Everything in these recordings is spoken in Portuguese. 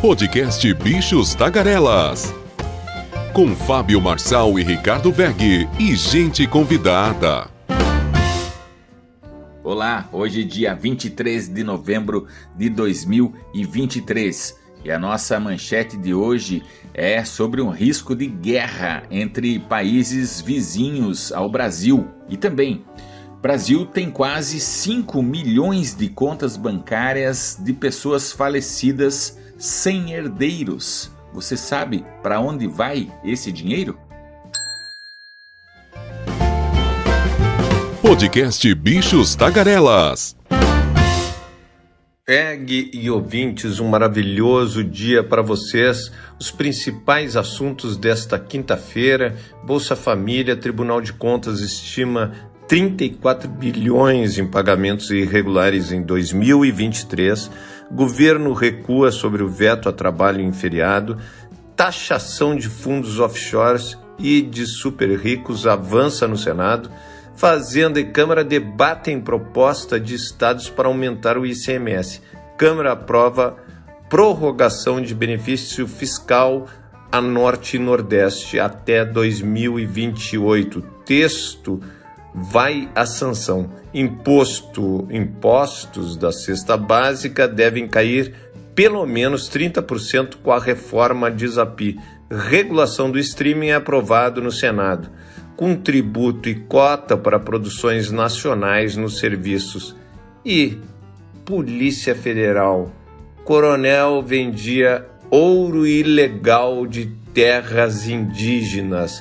Podcast Bichos Tagarelas. Com Fábio Marçal e Ricardo Weg e gente convidada. Olá, hoje é dia 23 de novembro de 2023 e a nossa manchete de hoje é sobre um risco de guerra entre países vizinhos ao Brasil. E também, Brasil tem quase 5 milhões de contas bancárias de pessoas falecidas sem herdeiros. Você sabe para onde vai esse dinheiro? Podcast Bichos Tagarelas. Weg e ouvintes, um maravilhoso dia para vocês. Os principais assuntos desta quinta-feira: Bolsa Família, Tribunal de Contas estima 34 bilhões em pagamentos irregulares em 2023, governo recua sobre o veto a trabalho em feriado, taxação de fundos offshores e de super ricos avança no Senado, Fazenda e Câmara debatem proposta de estados para aumentar o ICMS, Câmara aprova prorrogação de benefício fiscal a Norte e Nordeste até 2028, texto vai à sanção. Impostos da cesta básica devem cair pelo menos 30% com a reforma Disapi. Regulação do streaming é aprovado no Senado, com tributo e cota para produções nacionais nos serviços. E Polícia Federal. Coronel vendia ouro ilegal de terras indígenas.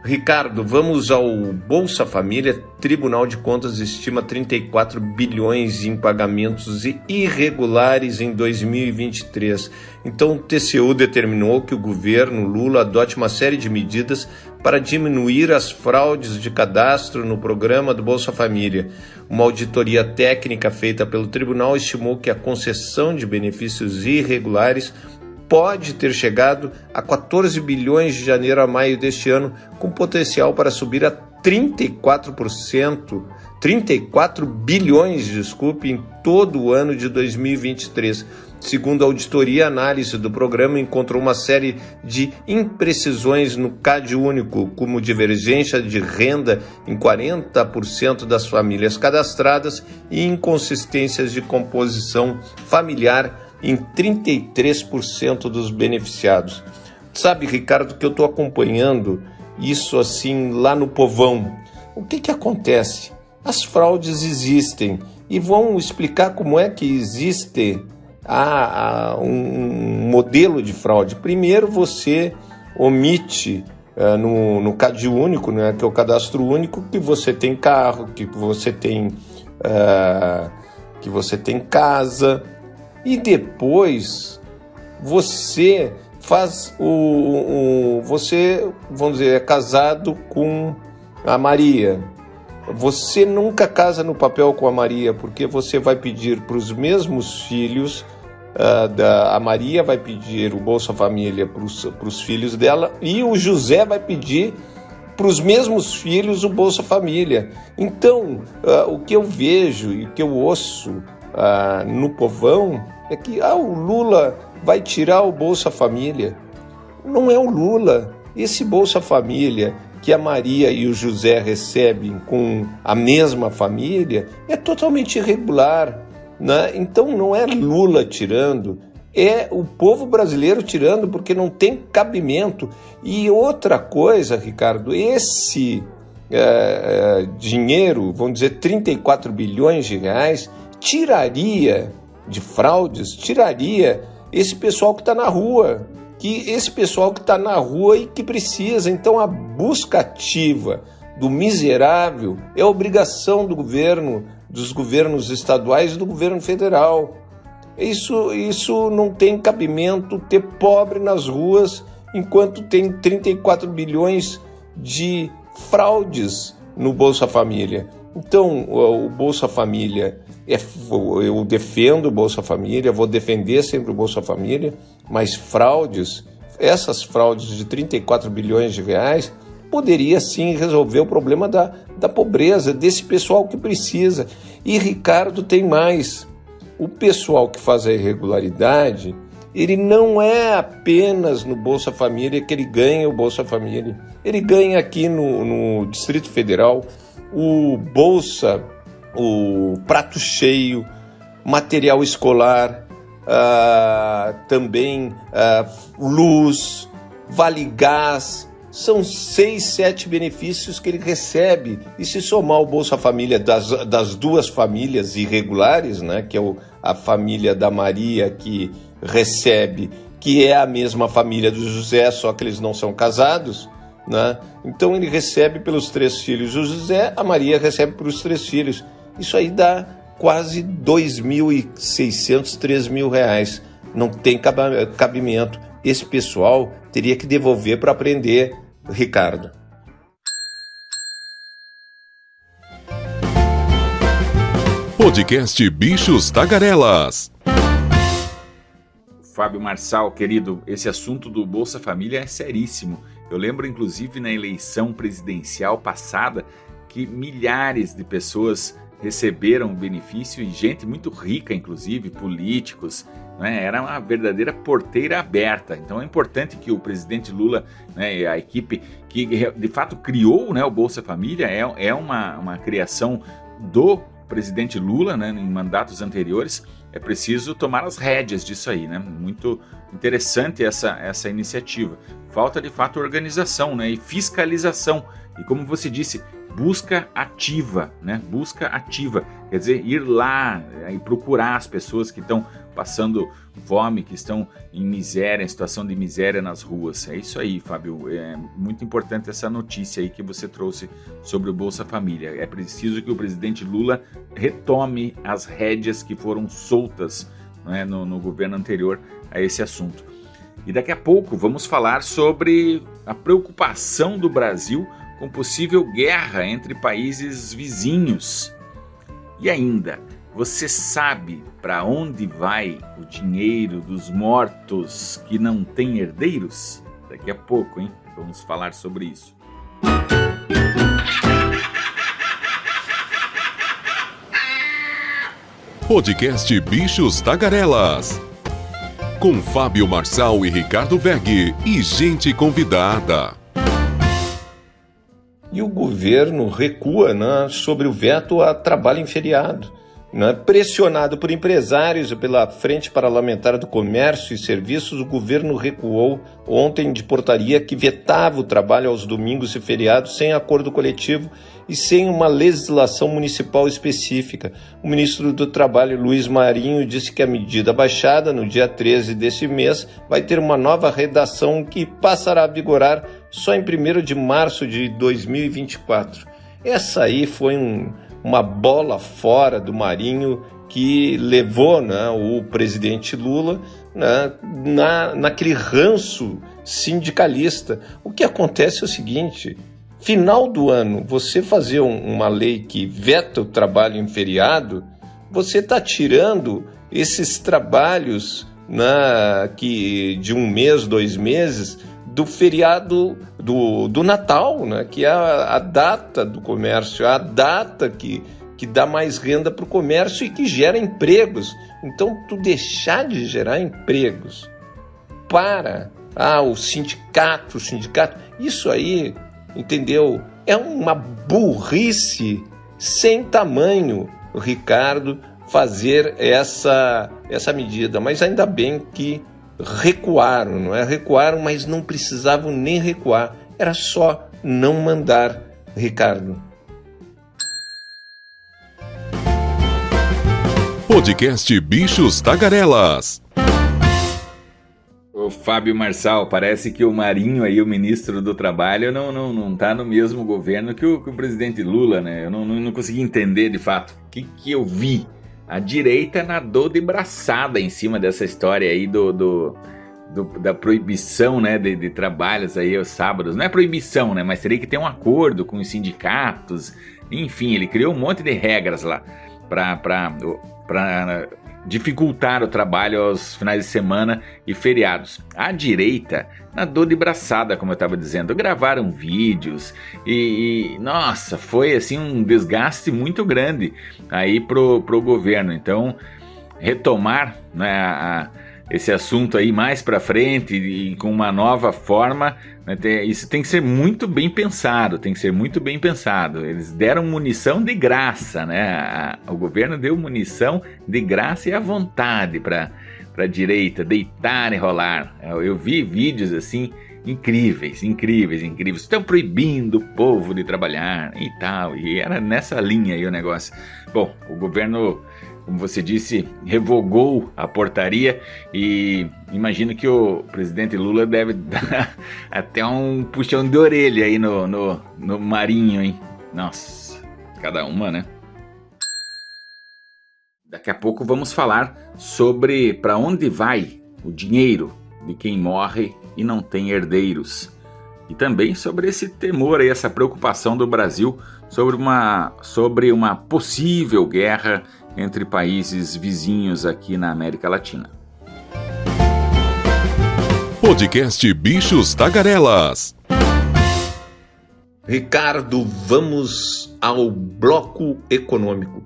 Ricardo, vamos ao Bolsa Família. Tribunal de Contas estima 34 bilhões em pagamentos irregulares em 2023. Então, o TCU determinou que o governo Lula adote uma série de medidas para diminuir as fraudes de cadastro no programa do Bolsa Família. Uma auditoria técnica feita pelo tribunal estimou que a concessão de benefícios irregulares pode ter chegado a 14 bilhões de janeiro a maio deste ano, com potencial para subir a 34 bilhões, em todo o ano de 2023. Segundo a auditoria, a análise do programa encontrou uma série de imprecisões no CAD único, como divergência de renda em 40% das famílias cadastradas e inconsistências de composição familiar em 33% dos beneficiados. Sabe, Ricardo, que eu estou acompanhando isso assim lá no povão. O que acontece? As fraudes existem e vão explicar como é que existe um modelo de fraude. Primeiro, você omite no CAD único, né, que é o cadastro único, que você tem carro, que você tem casa. E depois você faz você, vamos dizer, é casado com a Maria. Você nunca casa no papel com a Maria, porque você vai pedir para os mesmos filhos, a Maria vai pedir o Bolsa Família para os filhos dela e o José vai pedir para os mesmos filhos o Bolsa Família. Então, o que eu vejo e o que eu ouço no povão é que o Lula vai tirar o Bolsa Família. Não é o Lula. Esse Bolsa Família que a Maria e o José recebem com a mesma família é totalmente irregular, né? Então não é Lula tirando, é o povo brasileiro tirando, porque não tem cabimento. E outra coisa, Ricardo, esse dinheiro, vamos dizer, 34 bilhões de reais, tiraria de fraudes, tiraria esse pessoal que está na rua, e que precisa. Então a busca ativa do miserável é obrigação do governo, dos governos estaduais e do governo federal. Isso não tem cabimento, ter pobre nas ruas enquanto tem 34 bilhões de fraudes no Bolsa Família. Então, o Bolsa Família, eu defendo o Bolsa Família, vou defender sempre o Bolsa Família, mas essas fraudes de 34 bilhões de reais, poderia sim resolver o problema da pobreza, desse pessoal que precisa. E, Ricardo, tem mais. O pessoal que faz a irregularidade, ele não é apenas no Bolsa Família que ele ganha o Bolsa Família. Ele ganha aqui no Distrito Federal o Bolsa, o prato cheio, material escolar, também luz, vale gás. São 6, 7 benefícios que ele recebe. E se somar o Bolsa Família das duas famílias irregulares, né, que é a família da Maria que recebe, que é a mesma família do José, só que eles não são casados, né? Então ele recebe pelos 3 filhos o José, a Maria recebe pelos 3 filhos. Isso aí dá quase R$ 2.600, R$ 3.000. Não tem cabimento. Esse pessoal teria que devolver para aprender, Ricardo. Podcast Bichos Tagarelas. Fábio Marçal, querido, esse assunto do Bolsa Família é seríssimo. Eu lembro, inclusive, na eleição presidencial passada, que milhares de pessoas receberam o benefício, e gente muito rica, inclusive, políticos, né? Era uma verdadeira porteira aberta. Então é importante que o presidente Lula, né, e a equipe que de fato criou, né, o Bolsa Família, é uma criação do presidente Lula, né, em mandatos anteriores. É preciso tomar as rédeas disso aí, né? Muito interessante essa iniciativa. Falta de fato organização, né, e fiscalização. E como você disse, busca ativa, né? Busca ativa, quer dizer, ir lá e procurar as pessoas que estão passando fome, que estão em miséria, em situação de miséria nas ruas. É isso aí, Fábio. É muito importante essa notícia aí que você trouxe sobre o Bolsa Família. É preciso que o presidente Lula retome as rédeas que foram soltas, né, no governo anterior a esse assunto. E daqui a pouco vamos falar sobre a preocupação do Brasil com possível guerra entre países vizinhos. E ainda, você sabe para onde vai o dinheiro dos mortos que não têm herdeiros? Daqui a pouco, hein? Vamos falar sobre isso. Podcast Bichos Tagarelas. Com Fábio Marçal e Ricardo Weg e gente convidada. E o governo recua, né, sobre o veto a trabalho em feriado. Né? Pressionado por empresários e pela Frente Parlamentar do Comércio e Serviços, o governo recuou ontem de portaria que vetava o trabalho aos domingos e feriados sem acordo coletivo e sem uma legislação municipal específica. O ministro do Trabalho, Luiz Marinho, disse que a medida baixada no dia 13 desse mês vai ter uma nova redação que passará a vigorar só em 1º de março de 2024. Essa aí foi uma bola fora do Marinho que levou, né, o presidente Lula, né, naquele ranço sindicalista. O que acontece é o seguinte: final do ano, você fazer uma lei que veta o trabalho em feriado, você está tirando esses trabalhos, né, de 1 mês, 2 meses, do feriado do Natal, né, que é a data do comércio, a data que dá mais renda para o comércio e que gera empregos. Então, tu deixar de gerar empregos para o sindicato, isso aí, entendeu? É uma burrice sem tamanho, Ricardo, fazer essa medida. Mas ainda bem que recuaram, não é? Recuaram, mas não precisavam nem recuar. Era só não mandar, Ricardo. Podcast Bichos Tagarelas. Ô Fábio Marçal, parece que o Marinho aí, o ministro do Trabalho, não tá no mesmo governo que o presidente Lula, né? Eu não consegui entender de fato. O que eu vi? A direita nadou de braçada em cima dessa história aí da proibição, né, de trabalhos aí aos sábados. Não é proibição, né, mas teria que ter um acordo com os sindicatos. Enfim, ele criou um monte de regras lá para dificultar o trabalho aos finais de semana e feriados. A direita nadou de braçada, como eu estava dizendo. Gravaram vídeos e nossa, foi assim um desgaste muito grande aí pro governo. Então, retomar, né, esse assunto aí mais para frente e com uma nova forma, né? Isso tem que ser muito bem pensado, Eles deram munição de graça, né? O governo deu munição de graça e à vontade para a direita deitar e rolar. Eu vi vídeos assim incríveis. Estão proibindo o povo de trabalhar e tal. E era nessa linha aí o negócio. Bom, o governo, como você disse, revogou a portaria e imagino que o presidente Lula deve dar até um puxão de orelha aí no Marinho, hein? Nossa, cada uma, né? Daqui a pouco vamos falar sobre para onde vai o dinheiro de quem morre e não tem herdeiros. E também sobre esse temor e essa preocupação do Brasil sobre uma possível guerra entre países vizinhos aqui na América Latina. Podcast Bichos Tagarelas. Ricardo, vamos ao bloco econômico.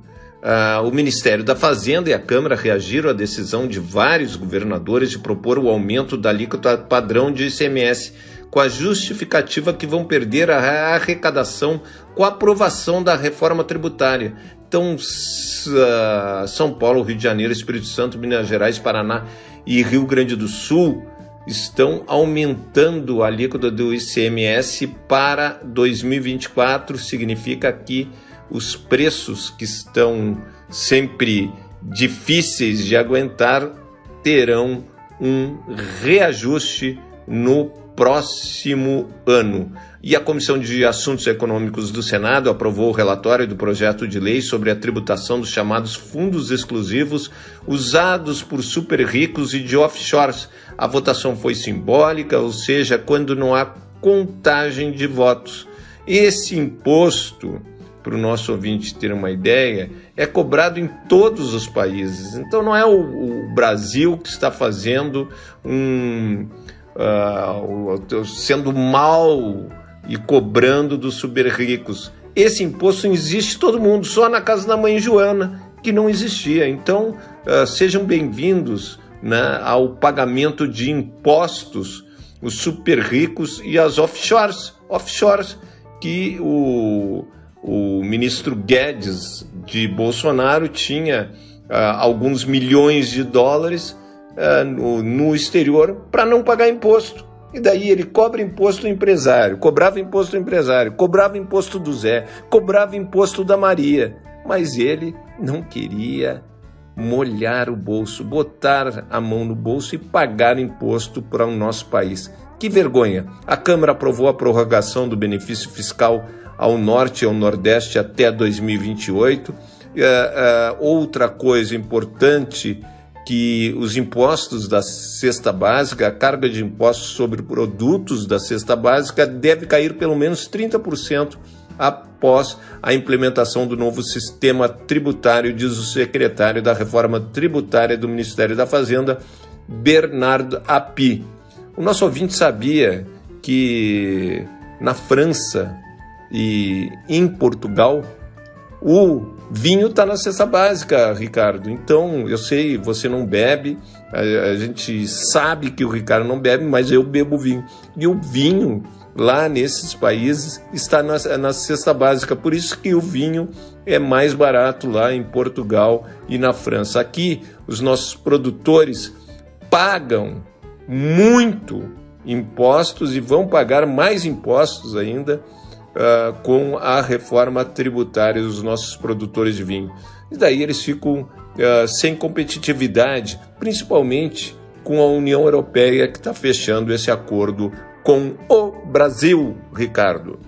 O Ministério da Fazenda e a Câmara reagiram à decisão de vários governadores de propor o aumento da alíquota padrão de ICMS, com a justificativa que vão perder a arrecadação com a aprovação da reforma tributária. Então, São Paulo, Rio de Janeiro, Espírito Santo, Minas Gerais, Paraná e Rio Grande do Sul estão aumentando a alíquota do ICMS para 2024. Significa que os preços que estão sempre difíceis de aguentar terão um reajuste no próximo ano. E a Comissão de Assuntos Econômicos do Senado aprovou o relatório do projeto de lei sobre a tributação dos chamados fundos exclusivos usados por super ricos e de offshores. A votação foi simbólica, ou seja, quando não há contagem de votos. Esse imposto, para o nosso ouvinte ter uma ideia, é cobrado em todos os países. Então não é o Brasil que está fazendo sendo mal e cobrando dos super ricos. Esse imposto existe em todo mundo, só na casa da mãe Joana que não existia. Então sejam bem-vindos, né, ao pagamento de impostos, os super ricos e as offshores que o ministro Guedes de Bolsonaro tinha alguns milhões de dólares no exterior para não pagar imposto. E daí ele cobra imposto do empresário, cobrava imposto do empresário, cobrava imposto do Zé, cobrava imposto da Maria. Mas ele não queria molhar o bolso, botar a mão no bolso e pagar imposto para o nosso país. Que vergonha! A Câmara aprovou a prorrogação do benefício fiscal ao Norte e ao Nordeste até 2028. Outra coisa importante, que os impostos da cesta básica, a carga de impostos sobre produtos da cesta básica deve cair pelo menos 30% após a implementação do novo sistema tributário, diz o secretário da Reforma Tributária do Ministério da Fazenda, Bernardo Api. O nosso ouvinte sabia que na França e em Portugal o vinho está na cesta básica, Ricardo. Então, eu sei, você não bebe, a gente sabe que o Ricardo não bebe, mas eu bebo vinho. E o vinho lá nesses países está na cesta básica, por isso que o vinho é mais barato lá em Portugal e na França. Aqui, os nossos produtores pagam muito impostos e vão pagar mais impostos ainda com a reforma tributária dos nossos produtores de vinho. E daí eles ficam sem competitividade, principalmente com a União Europeia, que está fechando esse acordo com o Brasil, Ricardo.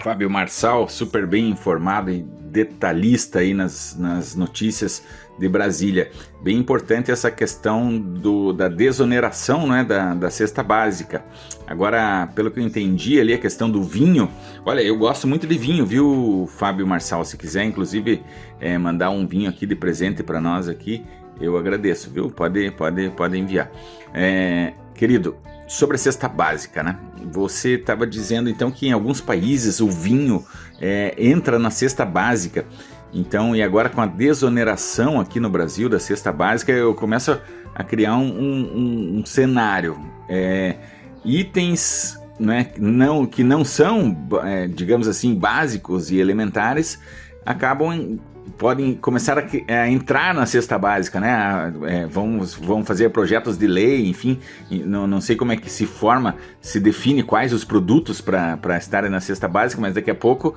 Fábio Marçal, super bem informado e detalhista aí nas notícias de Brasília. Bem importante essa questão da desoneração, né, da cesta básica. Agora, pelo que eu entendi ali, a questão do vinho. Olha, eu gosto muito de vinho, viu, Fábio Marçal? Se quiser, inclusive, mandar um vinho aqui de presente para nós aqui, eu agradeço, viu? Pode enviar. Querido, sobre a cesta básica, né? Você estava dizendo então que em alguns países o vinho entra na cesta básica. Então, e agora com a desoneração aqui no Brasil da cesta básica, eu começo a criar um cenário. Itens, né, que não são, digamos assim, básicos e elementares, podem começar a entrar na cesta básica, né? Vão fazer projetos de lei, enfim, não sei como é que se define quais os produtos para estarem na cesta básica, mas daqui a pouco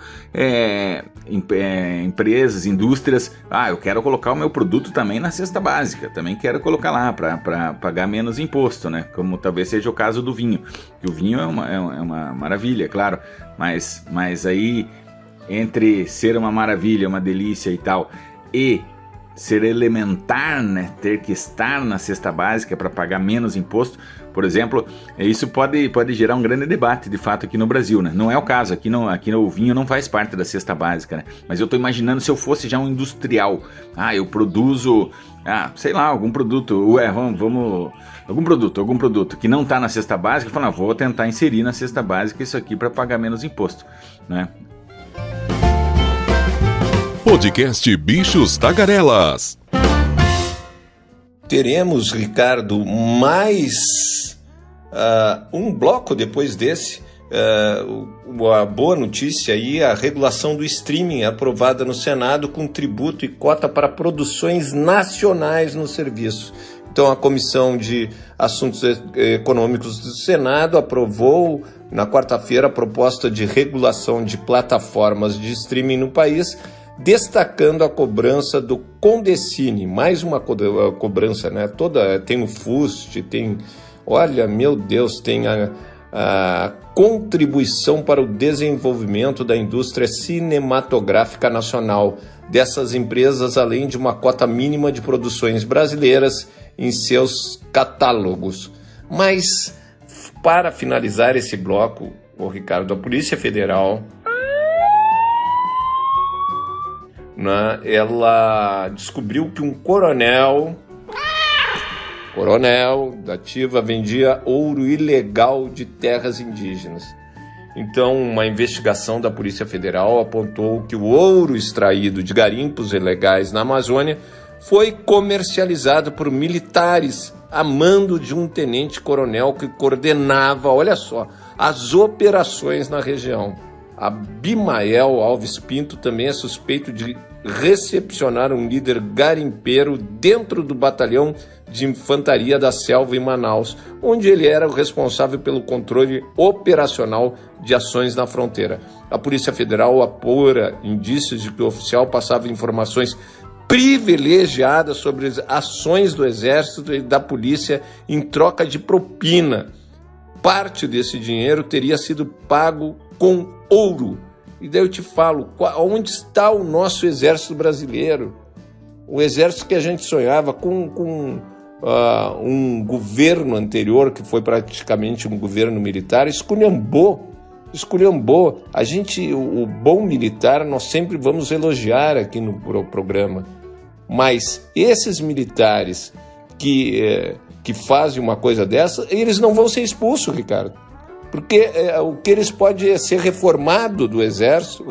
empresas, indústrias, eu quero colocar o meu produto também na cesta básica, também quero colocar lá para pagar menos imposto, né? Como talvez seja o caso do vinho, que o vinho é uma maravilha, claro, mas aí entre ser uma maravilha, uma delícia e tal, e ser elementar, né, ter que estar na cesta básica para pagar menos imposto, por exemplo, isso pode gerar um grande debate, de fato, aqui no Brasil, né? Não é o caso, aqui o vinho não faz parte da cesta básica, né? Mas eu estou imaginando se eu fosse já um industrial, eu produzo, sei lá, algum produto, algum produto que não está na cesta básica, eu falo, vou tentar inserir na cesta básica isso aqui para pagar menos imposto, né? Podcast Bichos Tagarelas. Teremos, Ricardo, mais um bloco depois desse. A boa notícia aí, a regulação do streaming aprovada no Senado com tributo e cota para produções nacionais no serviço. Então, a Comissão de Assuntos Econômicos do Senado aprovou na quarta-feira a proposta de regulação de plataformas de streaming no país, destacando a cobrança do Condecine, mais uma cobrança, né? Tem o FUST, tem a contribuição para o desenvolvimento da indústria cinematográfica nacional dessas empresas, além de uma cota mínima de produções brasileiras em seus catálogos. Mas, para finalizar esse bloco, Ricardo, a Polícia Federal, ela descobriu que um coronel da ativa vendia ouro ilegal de terras indígenas. Então, uma investigação da Polícia Federal apontou que o ouro extraído de garimpos ilegais na Amazônia foi comercializado por militares a mando de um tenente-coronel que coordenava, olha só, as operações na região. Abimael Alves Pinto também é suspeito de recepcionar um líder garimpeiro dentro do batalhão de infantaria da Selva em Manaus, onde ele era o responsável pelo controle operacional de ações na fronteira. A Polícia Federal apura indícios de que o oficial passava informações privilegiadas sobre as ações do Exército e da Polícia em troca de propina. Parte desse dinheiro teria sido pago com ouro. E daí eu te falo, onde está o nosso exército brasileiro? O exército que a gente sonhava com um governo anterior, que foi praticamente um governo militar, esculhambou. O bom militar nós sempre vamos elogiar aqui no programa. Mas esses militares que fazem uma coisa dessa, eles não vão ser expulsos, Ricardo. Porque o que eles podem é ser reformado do exército,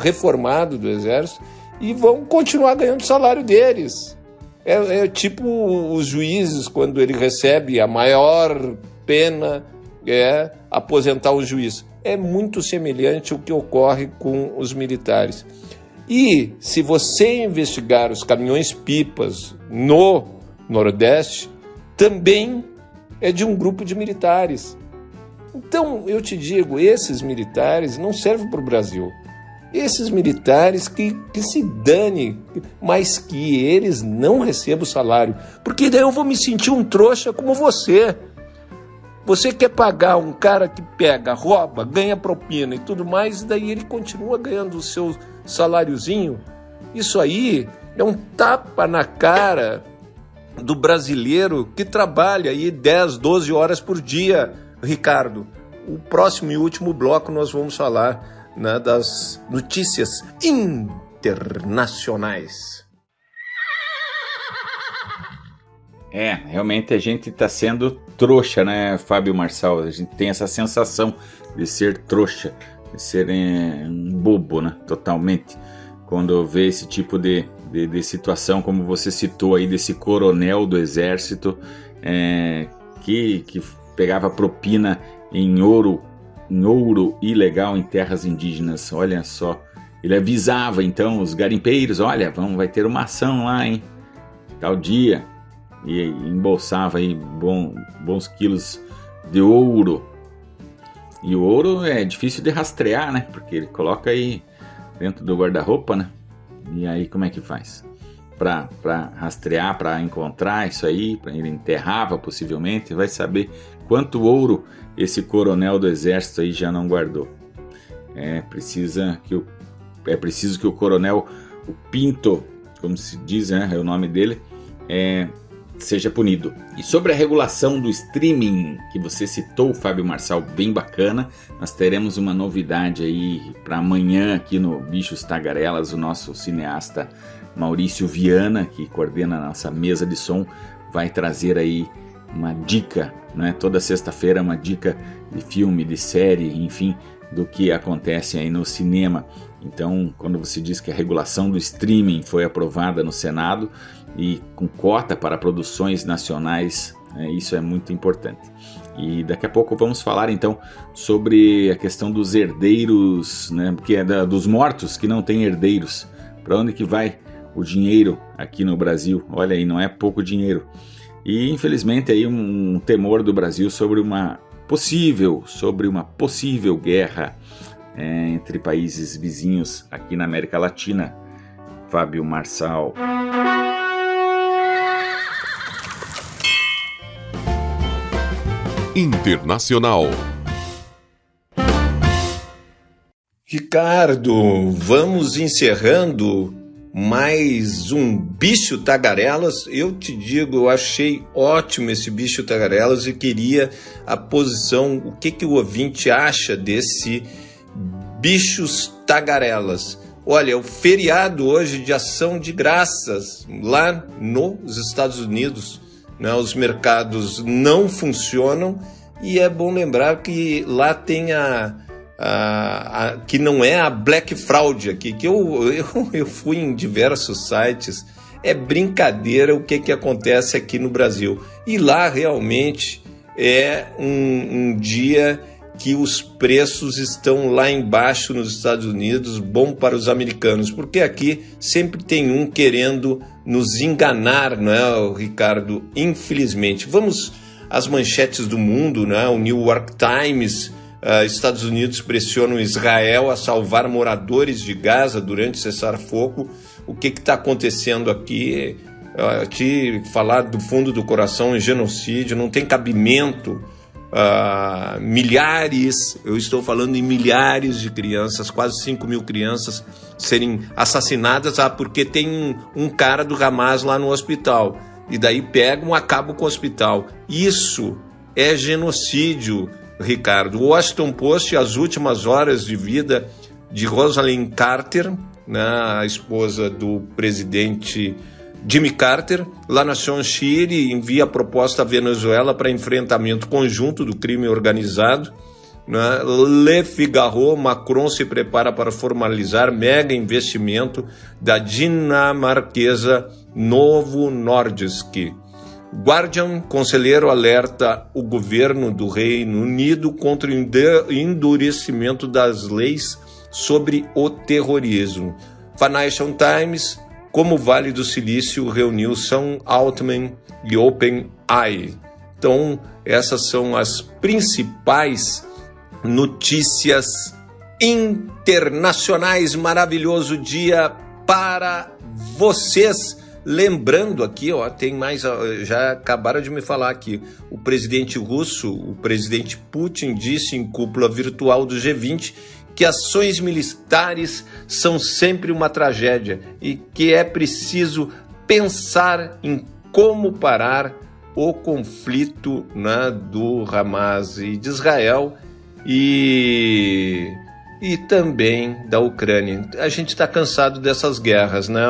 e vão continuar ganhando o salário deles. É tipo os juízes, quando ele recebe a maior pena, aposentar o juiz. É muito semelhante ao que ocorre com os militares. E se você investigar os caminhões-pipas no Nordeste, também é de um grupo de militares. Então, eu te digo, esses militares não servem para o Brasil. Esses militares que se dane, mas que eles não recebam salário. Porque daí eu vou me sentir um trouxa como você. Você quer pagar um cara que pega, rouba, ganha propina e tudo mais, e daí ele continua ganhando o seu saláriozinho. Isso aí é um tapa na cara do brasileiro que trabalha aí 10, 12 horas por dia, Ricardo. O próximo e último bloco nós vamos falar, né, das notícias internacionais. Realmente a gente está sendo trouxa, né, Fábio Marçal? A gente tem essa sensação de ser trouxa, de ser um bobo, né, totalmente, quando vê esse tipo de de situação, como você citou aí, desse coronel do exército que pegava propina em ouro ilegal em terras indígenas. Olha só, ele avisava então os garimpeiros: olha, vai ter uma ação lá, hein, tal dia, e embolsava aí bons quilos de ouro. E o ouro é difícil de rastrear, né, porque ele coloca aí dentro do guarda-roupa, né, e aí como é que faz para rastrear, para encontrar isso aí? Ele enterrava possivelmente, vai saber quanto ouro esse coronel do exército aí já não guardou. É preciso que o coronel, o Pinto, como se diz, né, é o nome dele, seja punido. E sobre a regulação do streaming que você citou, Fábio Marçal, bem bacana, nós teremos uma novidade aí para amanhã aqui no Bichos Tagarelas. O nosso cineasta Maurício Viana, que coordena a nossa mesa de som, vai trazer aí uma dica, né? Toda sexta-feira uma dica de filme, de série, enfim, do que acontece aí no cinema. Então, quando você diz que a regulação do streaming foi aprovada no Senado e com cota para produções nacionais, isso é muito importante. E daqui a pouco vamos falar então sobre a questão dos herdeiros, né? Porque é dos mortos que não têm herdeiros. Para onde que vai o dinheiro aqui no Brasil? Olha aí, não é pouco dinheiro. E infelizmente aí um temor do Brasil sobre uma possível guerra entre países vizinhos aqui na América Latina. Fábio Marçal. Internacional. Ricardo, vamos encerrando mais um Bicho Tagarelas. Eu te digo, eu achei ótimo esse Bicho Tagarelas e queria a posição, o que o ouvinte acha desse Bichos Tagarelas. Olha, o feriado hoje de ação de graças lá nos Estados Unidos, né? Os mercados não funcionam e é bom lembrar que lá tem que não é a Black Fraud aqui, que eu fui em diversos sites, é brincadeira o que acontece aqui no Brasil. E lá realmente é um dia que os preços estão lá embaixo nos Estados Unidos, bom para os americanos, porque aqui sempre tem um querendo nos enganar, não é, Ricardo? Infelizmente. Vamos às manchetes do mundo, né? O New York Times: Estados Unidos pressionam Israel a salvar moradores de Gaza durante cessar-fogo. O que está acontecendo aqui? Te falar do fundo do coração em genocídio, não tem cabimento. Milhares, eu estou falando em milhares de crianças, quase 5 mil crianças serem assassinadas porque tem um cara do Hamas lá no hospital. E daí pegam, acabam com o hospital. Isso é genocídio, Ricardo. O Washington Post: as últimas horas de vida de Rosalynn Carter, né, a esposa do presidente Jimmy Carter. La Nation Chile envia a proposta à Venezuela para enfrentamento conjunto do crime organizado. Né? Le Figaro: Macron se prepara para formalizar mega investimento da dinamarquesa Novo Nordisk. Guardian: conselheiro alerta o governo do Reino Unido contra o endurecimento das leis sobre o terrorismo. Financial Times: como o Vale do Silício reuniu Sam Altman e OpenAI. Então, essas são as principais notícias internacionais. Maravilhoso dia para vocês. Lembrando aqui, tem mais, já acabaram de me falar aqui, o presidente russo, o presidente Putin, disse em cúpula virtual do G20 que ações militares são sempre uma tragédia e que é preciso pensar em como parar o conflito, né, do Hamas e de Israel e também da Ucrânia. A gente está cansado dessas guerras, né,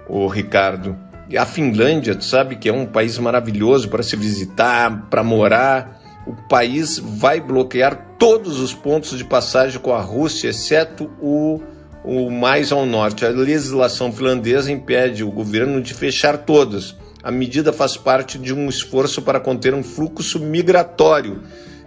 o Ricardo? A Finlândia, tu sabe que é um país maravilhoso para se visitar, para morar. O país vai bloquear todos os pontos de passagem com a Rússia, exceto o o mais ao norte. A legislação finlandesa impede o governo de fechar todas. A medida faz parte de um esforço para conter um fluxo migratório.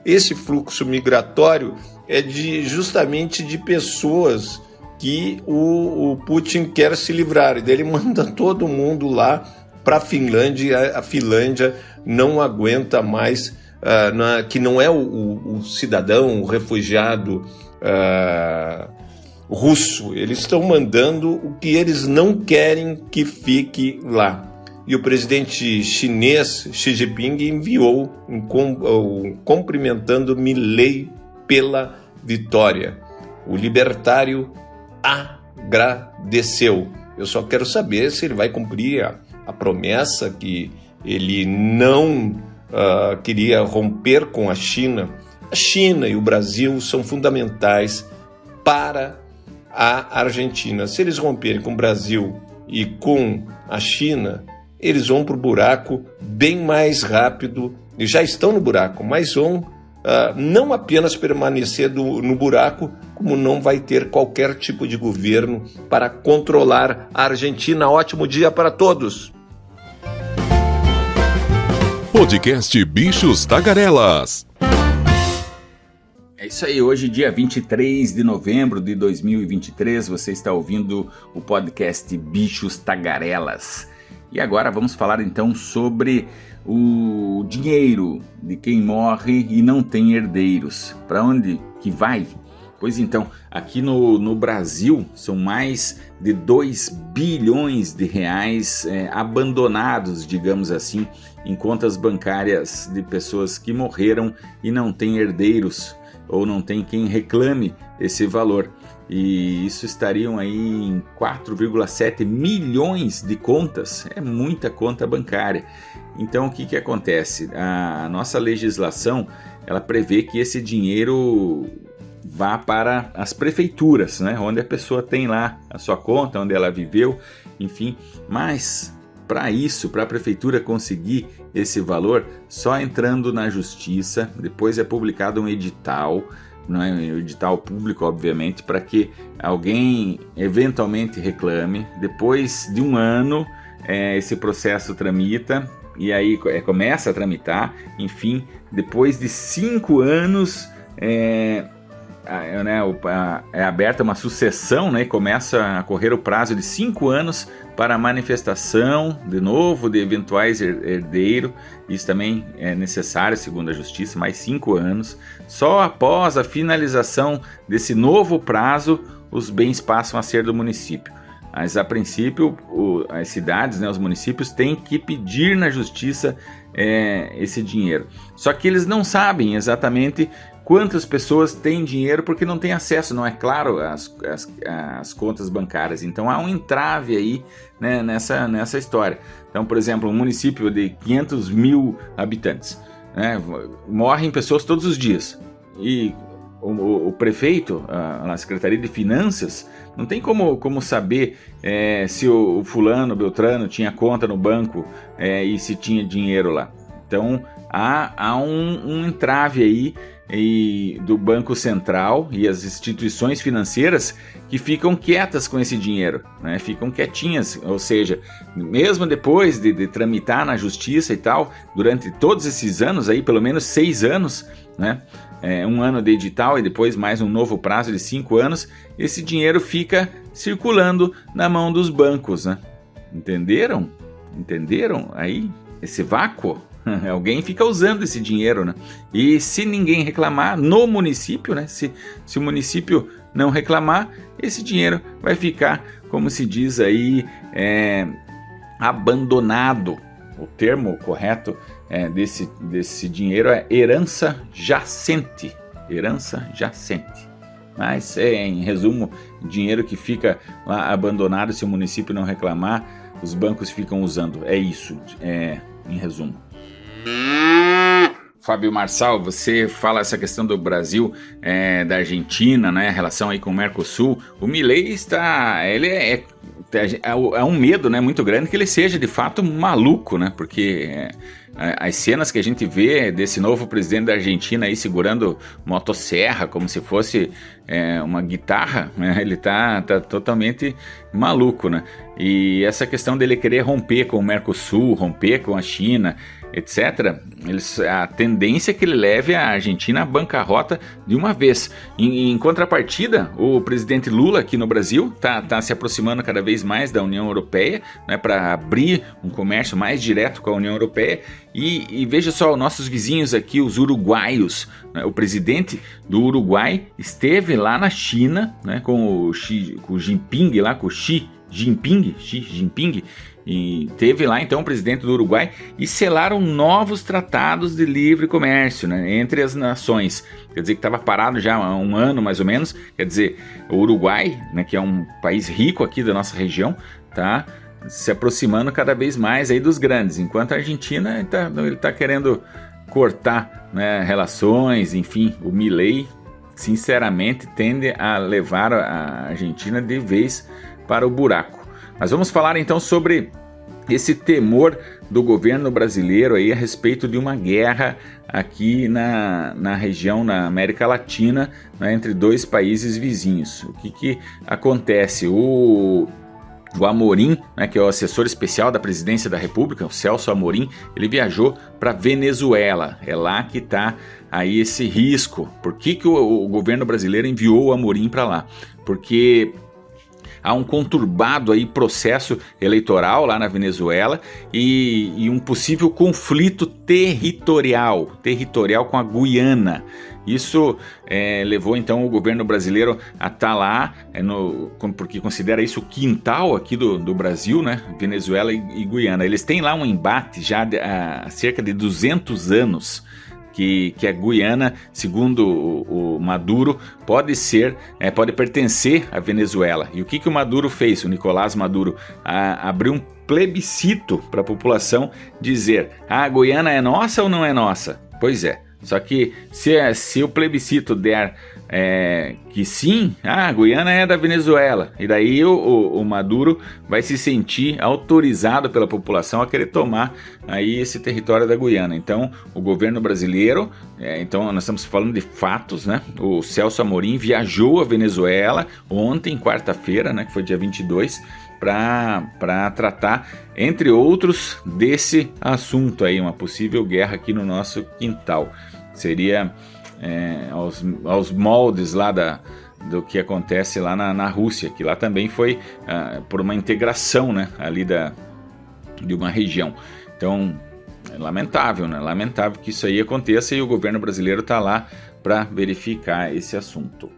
Esse fluxo migratório é justamente de pessoas que o Putin quer se livrar. E daí ele manda todo mundo lá para a Finlândia, e a Finlândia não aguenta mais, que não é o cidadão, o refugiado russo. Eles estão mandando o que eles não querem que fique lá. E o presidente chinês Xi Jinping enviou cumprimentando Milei pela vitória. O libertário agradeceu. Eu só quero saber se ele vai cumprir a promessa que ele não queria romper com a China. A China e o Brasil são fundamentais para a Argentina. Se eles romperem com o Brasil e com a China, eles vão para o buraco bem mais rápido, e já estão no buraco, mas vão não apenas permanecer no buraco, como não vai ter qualquer tipo de governo para controlar a Argentina. Ótimo dia para todos! Podcast Bichos Tagarelas. É isso aí, hoje dia 23 de novembro de 2023, você está ouvindo o podcast Bichos Tagarelas. E agora vamos falar então sobre o dinheiro de quem morre e não tem herdeiros. Para onde que vai? Pois então, aqui no Brasil são mais de 2 bilhões de reais abandonados, digamos assim, em contas bancárias de pessoas que morreram e não têm herdeiros ou não tem quem reclame esse valor. E isso estariam aí em 4,7 milhões de contas, é muita conta bancária. Então o que acontece? A nossa legislação, ela prevê que esse dinheiro vá para as prefeituras, né? Onde a pessoa tem lá a sua conta, onde ela viveu, enfim. Mas para isso, para a prefeitura conseguir esse valor, só entrando na justiça, depois é publicado um edital, não é um edital público, obviamente, para que alguém eventualmente reclame. Depois de um ano, esse processo tramita e aí começa a tramitar. Enfim, depois de 5 anos, é aberta uma sucessão, né? E começa a correr o prazo de 5 anos para a manifestação, de novo, de eventuais herdeiros. Isso também é necessário, segundo a Justiça, mais 5 anos. Só após a finalização desse novo prazo, os bens passam a ser do município. Mas, a princípio, as cidades, né, os municípios, têm que pedir na Justiça esse dinheiro. Só que eles não sabem exatamente quantas pessoas têm dinheiro porque não têm acesso, não é claro, às contas bancárias. Então há um entrave aí, né, nessa história. Então, por exemplo, um município de 500 mil habitantes, né, morrem pessoas todos os dias. E o prefeito, a Secretaria de Finanças, não tem como saber se o fulano, o Beltrano, tinha conta no banco e se tinha dinheiro lá. Então há um entrave aí do Banco Central e as instituições financeiras que ficam quietas com esse dinheiro, né? Ficam quietinhas, ou seja, mesmo depois de tramitar na justiça e tal, durante todos esses anos aí, pelo menos 6 anos, né? 1 ano de edital e depois mais um novo prazo de 5 anos, esse dinheiro fica circulando na mão dos bancos, né? Entenderam? Entenderam aí esse vácuo? Alguém fica usando esse dinheiro, né? E se ninguém reclamar no município, né? Se o município não reclamar, esse dinheiro vai ficar, como se diz aí, abandonado. O termo correto desse dinheiro é herança jacente. Herança jacente. Mas em resumo, dinheiro que fica lá abandonado, se o município não reclamar, os bancos ficam usando. É isso, em resumo. Fábio Marçal, você fala essa questão do Brasil, da Argentina, né, a relação aí com o Mercosul. O Milei ele é um medo, né, muito grande que ele seja de fato maluco, né, porque as cenas que a gente vê desse novo presidente da Argentina aí segurando motosserra como se fosse uma guitarra, né? Ele tá totalmente maluco, né? E essa questão dele querer romper com o Mercosul, romper com a China, etc., a tendência é que ele leve a Argentina à bancarrota de uma vez. Em contrapartida, o presidente Lula aqui no Brasil tá se aproximando cada vez mais da União Europeia, né, para abrir um comércio mais direto com a União Europeia. E veja só, nossos vizinhos aqui, os uruguaios, né, o presidente do Uruguai esteve lá na China, né, com o Xi Jinping, lá com o Xi Jinping, e teve lá então o presidente do Uruguai e selaram novos tratados de livre comércio, né, entre as nações. Quer dizer que estava parado já há um ano mais ou menos. Quer dizer, o Uruguai, né, que é um país rico aqui da nossa região, tá se aproximando cada vez mais aí dos grandes, enquanto a Argentina ele tá querendo cortar, né, relações, enfim. O Milei, sinceramente, tende a levar a Argentina de vez para o buraco. Mas vamos falar então sobre esse temor do governo brasileiro aí a respeito de uma guerra aqui na região, na América Latina, né, entre dois países vizinhos. O que acontece? O Amorim, né, que é o assessor especial da Presidência da República, o Celso Amorim, ele viajou para Venezuela. É lá que está aí esse risco. Por que o governo brasileiro enviou o Amorim para lá? Porque há um conturbado aí processo eleitoral lá na Venezuela e um possível conflito territorial com a Guiana. Isso levou então o governo brasileiro a estar lá, porque considera isso o quintal aqui do Brasil, né? Venezuela e Guiana. Eles têm lá um embate já há cerca de 200 anos. Que a Guiana, segundo o Maduro, pode pertencer à Venezuela. E o que o Maduro fez, o Nicolás Maduro? Abriu um plebiscito para a população dizer: a Guiana é nossa ou não é nossa? Pois é, só que se o plebiscito der que sim, a Guiana é da Venezuela, e daí o Maduro vai se sentir autorizado pela população a querer tomar aí esse território da Guiana. Então o governo brasileiro, então nós estamos falando de fatos, né? O Celso Amorim viajou a Venezuela ontem, quarta-feira, né, que foi dia 22, para tratar, entre outros, desse assunto aí, uma possível guerra aqui no nosso quintal. Seria aos moldes lá do que acontece lá na Rússia, que lá também foi por uma integração, né, ali de uma região. Então, é lamentável, né? Lamentável que isso aí aconteça, e o governo brasileiro está lá para verificar esse assunto.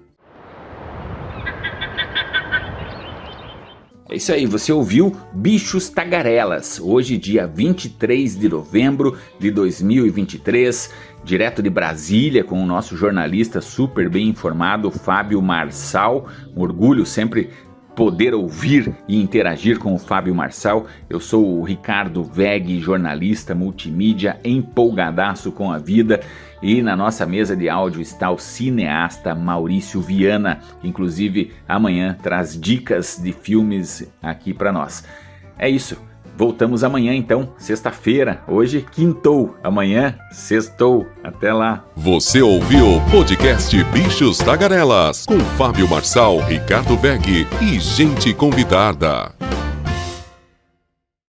É isso aí, você ouviu Bichos Tagarelas, hoje dia 23 de novembro de 2023, direto de Brasília, com o nosso jornalista super bem informado, Fábio Marçal. Um orgulho sempre poder ouvir e interagir com o Fábio Marçal. Eu sou o Ricardo Weg, jornalista multimídia, empolgadaço com a vida. E na nossa mesa de áudio está o cineasta Maurício Viana, que inclusive amanhã traz dicas de filmes aqui para nós. É isso, voltamos amanhã então, sexta-feira. Hoje quintou, amanhã sextou. Até lá. Você ouviu o podcast Bichos Tagarelas, com Fábio Marçal, Ricardo Weg e gente convidada.